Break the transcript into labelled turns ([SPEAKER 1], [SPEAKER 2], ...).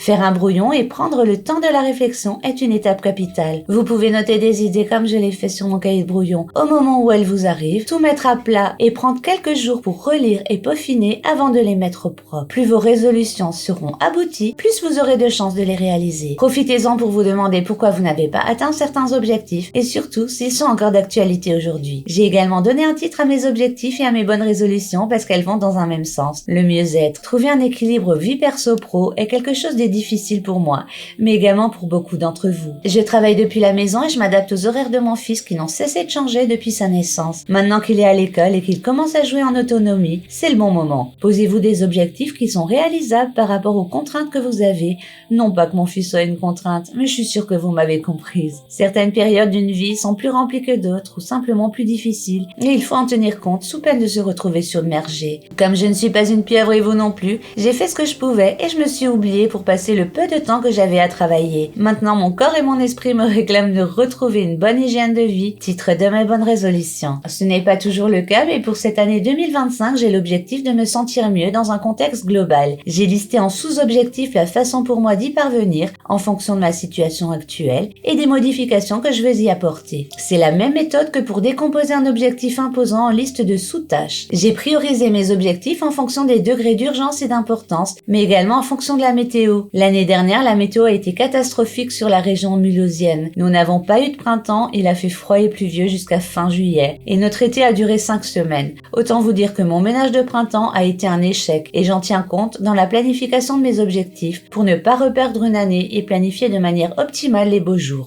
[SPEAKER 1] Faire un brouillon et prendre le temps de la réflexion est une étape capitale. Vous pouvez noter des idées comme je l'ai fait sur mon cahier de brouillon au moment où elles vous arrivent, tout mettre à plat et prendre quelques jours pour relire et peaufiner avant de les mettre au propre. Plus vos résolutions seront abouties, plus vous aurez de chances de les réaliser. Profitez-en pour vous demander pourquoi vous n'avez pas atteint certains objectifs et surtout s'ils sont encore d'actualité aujourd'hui. J'ai également donné un titre à mes objectifs et à mes bonnes résolutions parce qu'elles vont dans un même sens, le mieux-être. Trouver un équilibre vie perso-pro est quelque chose de difficile pour moi, mais également pour beaucoup d'entre vous. Je travaille depuis la maison et je m'adapte aux horaires de mon fils qui n'ont cessé de changer depuis sa naissance. Maintenant qu'il est à l'école et qu'il commence à jouer en autonomie, c'est le bon moment. Posez-vous des objectifs qui sont réalisables par rapport aux contraintes que vous avez. Non pas que mon fils soit une contrainte, mais je suis sûre que vous m'avez comprise. Certaines périodes d'une vie sont plus remplies que d'autres ou simplement plus difficiles et il faut en tenir compte sous peine de se retrouver submergé. Comme je ne suis pas une pieuvre et vous non plus, j'ai fait ce que je pouvais et je me suis oubliée pour passer le peu de temps que j'avais à travailler. Maintenant mon corps et mon esprit me réclament de retrouver une bonne hygiène de vie, titre de mes bonnes résolutions. Ce n'est pas toujours le cas, mais pour cette année 2025, j'ai l'objectif de me sentir mieux dans un contexte global. J'ai listé en sous-objectifs la façon pour moi d'y parvenir en fonction de ma situation actuelle et des modifications que je veux y apporter. C'est la même méthode que pour décomposer un objectif imposant en liste de sous-tâches. J'ai priorisé mes objectifs en fonction des degrés d'urgence et d'importance, mais également en fonction de la météo. L'année dernière, la météo a été catastrophique sur la région mulhousienne. Nous n'avons pas eu de printemps, il a fait froid et pluvieux jusqu'à fin juillet. Et notre été a duré 5 semaines. Autant vous dire que mon ménage de printemps a été un échec et j'en tiens compte dans la planification de mes objectifs pour ne pas reperdre une année et planifier de manière optimale les beaux jours.